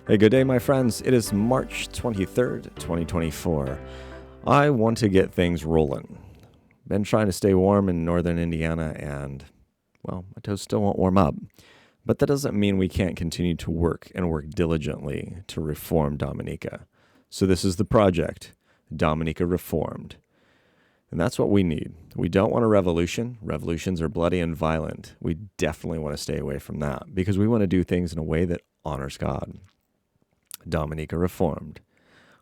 Hey, good day, my friends. It is March 23rd, 2024. I want to get things rolling. Been trying to stay warm in northern Indiana and, well, my toes still won't warm up. But that doesn't mean we can't continue to work and work diligently to reform Dominica. So this is the project, Dominica Reformed. And that's what we need. We don't want a revolution. Revolutions are bloody and violent. We definitely want to stay away from that because we want to do things in a way that honors God. Dominica Reformed.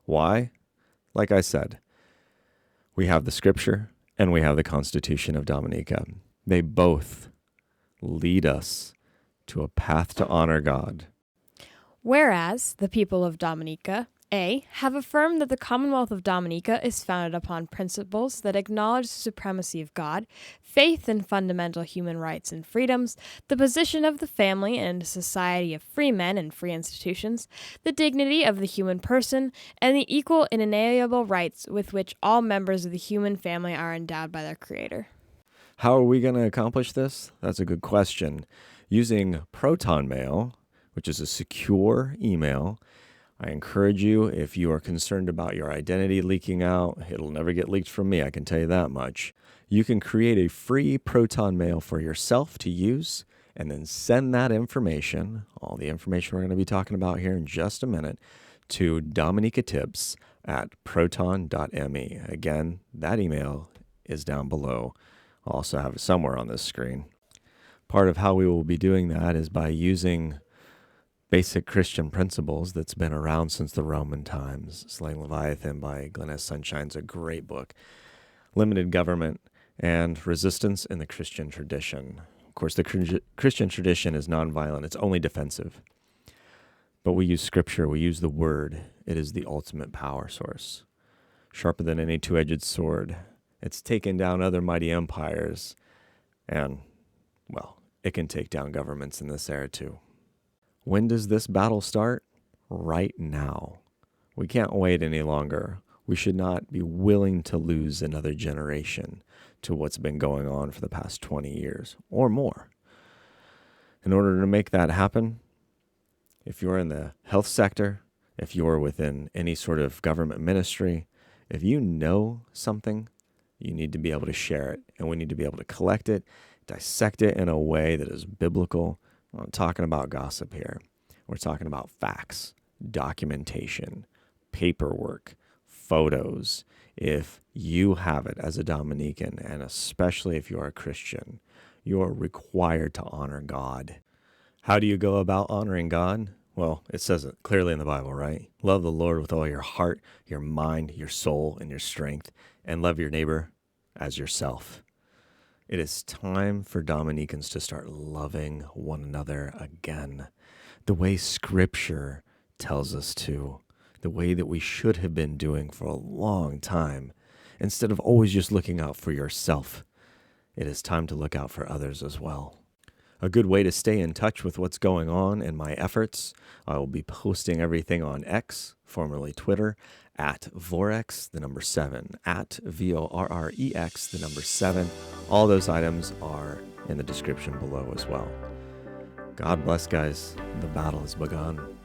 Why? Like I said, we have the scripture and we have the Constitution of Dominica. They both lead us to a path to honor God. Whereas the people of Dominica, A, have affirmed that the Commonwealth of Dominica is founded upon principles that acknowledge the supremacy of God, faith in fundamental human rights and freedoms, the position of the family in a society of free men and free institutions, the dignity of the human person, and the equal and inalienable rights with which all members of the human family are endowed by their Creator. How are we going to accomplish this? That's a good question. Using Proton Mail, which is a secure email. I encourage you, if you are concerned about your identity leaking out, it'll never get leaked from me, I can tell you that much. You can create a free Proton Mail for yourself to use and then send that information, all the information we're going to be talking about here in just a minute, to DominicaTips at proton.me. Again, that email is down below. I'll also have it somewhere on this screen. Part of how we will be doing that is by using basic Christian principles that's been around since the Roman times. Slaying Leviathan by Glenn S. Sunshine's a great book. Limited government and resistance in the Christian tradition. Of course, the Christian tradition is nonviolent. It's only defensive. But we use scripture. We use the word. It is the ultimate power source. Sharper than any two-edged sword. It's taken down other mighty empires. And, well, it can take down governments in this era too. When does this battle start? Right now. We can't wait any longer. We should not be willing to lose another generation to what's been going on for the past 20 years or more. In order to make that happen, if you're in the health sector, if you're within any sort of government ministry, if you know something, you need to be able to share it, and we need to be able to collect it, dissect it in a way that is biblical. I'm not talking about gossip here. We're talking about facts, documentation, paperwork, photos. If you have it as a Dominican, and especially if you're a Christian, you're required to honor God. How do you go about honoring God? Well, it says it clearly in the Bible, right? Love the Lord with all your heart, your mind, your soul, and your strength, and love your neighbor as yourself. It is time for Dominicans to start loving one another again, the way Scripture tells us to, the way that we should have been doing for a long time, instead of always just looking out for yourself. It is time to look out for others as well. A good way to stay in touch with what's going on in my efforts, I will be posting everything on X, formerly Twitter, at Vorex, the number 7, at VORREX, the number 7. All those items are in the description below as well. God bless, guys. The battle has begun.